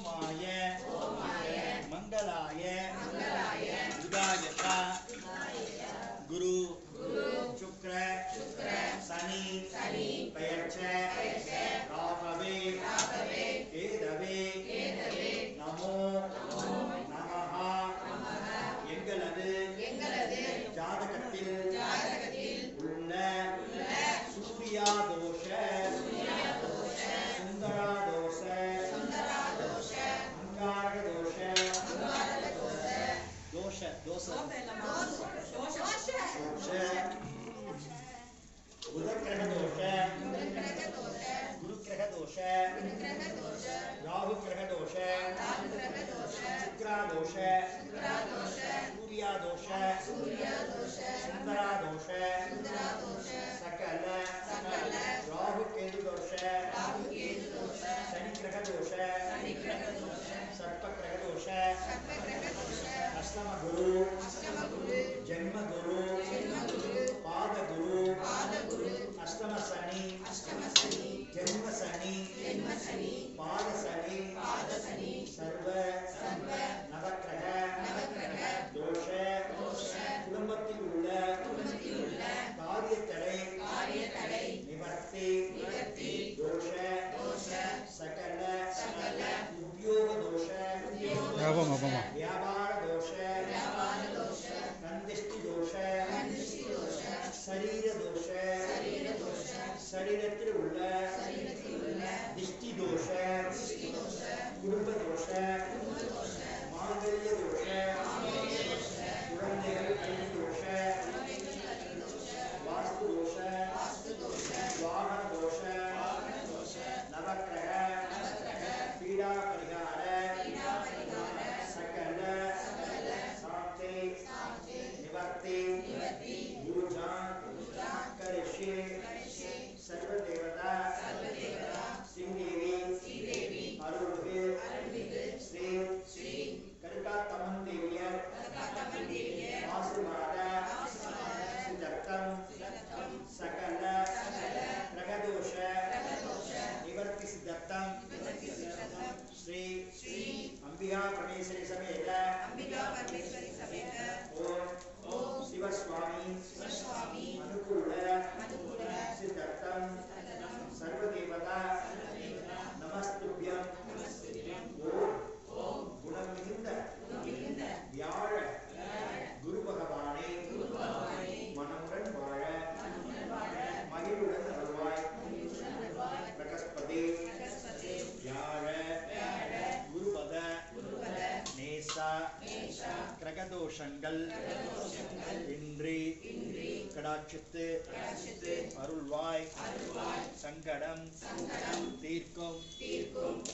ओमाय मंगलाय बुधाय गुरु शुक्र शनि पेयर्च राघवे केदवे नमो नमः எங்களது ஜாதகத்தில் உள்ள சூர்யா தோஷ சுந்தரா தோஷ அங்காரக தோஷ தோஷ தோஷ புத கிரக தோஷ குரு கிரக தோஷ ராகு கிரக தோஷ சுக்ரா தோஷ सूर्या दोष सुंदरा दोष सकल राहु केतु दोष शनि ग्रह दोष सर्प ग्रह दोष अष्टम गुरु जन्म गुरु पाद गुरु अष्टम शनि जन्म शनि पाद शनि सर्व नवग्रह दोष कुटुंबத்தில் உள்ள காரியத்தடை நிவர்த்தி दोष सकल उद्योग दोष व्यापार दोष कंदिष्टि दोष शरीर दोष शरीरத்தில் உள்ள दिष्टि दोष कुटुंब दोष मांगल्य दोष वास्तु दोष वाहन दोष नवग्रह पीड़ा परिहार सकल शांति निवर्ति पूजा करिष्ये सर्वदेवता श्रीदेवी अरुणिगे श्री कनकात्मन देवियर आशीर्वाद सिद्धर्थम सकल प्रगदोष निवर्ति सिद्धर्थम श्री अंबिका परमेश्वरी समेत ओम शिवस्वामी अनुकूल सिद्धर्थम सर्वदेवता नमस्तुभ्यं ओम गुणम मिहिंद व्याळ गुरु भगवाने मनमुடன் வாழ மகிழுடன் அருள்வாய் பிரகஸ்பதி வியாழ குருபத நேசா கிரகதோஷங்கள் இன்றி கடாட்சித்து அருள்வாய் சங்கடம் தீர்க்கும்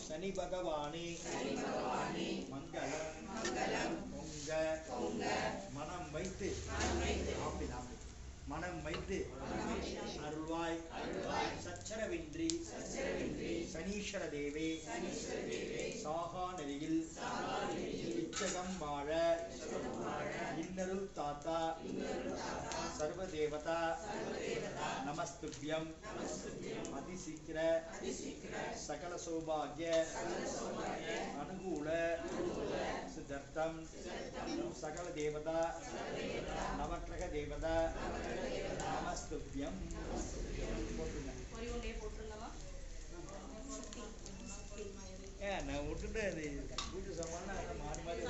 சனி பகவானே மங்களம் பொங்க மனம் வைத்து மனம் வைத்து அருள்வாய் சச்சரவின்றி சனீஸ்வர தேவே சாகா நெறியில் இச்சகம் வாழ இன்னருள் தாத்தா சர்வதேவதா நமஸ்துभ्यं அதிசீக்கிர சகல சௌபாகிய அனுகூல சித்தர்த்தம் சகல தேவதா நவக்கிரக தேவதா நமஸ்துभ्यं நான் விட்டுட்டு அது பூஜை சாமான் மாறி மாறி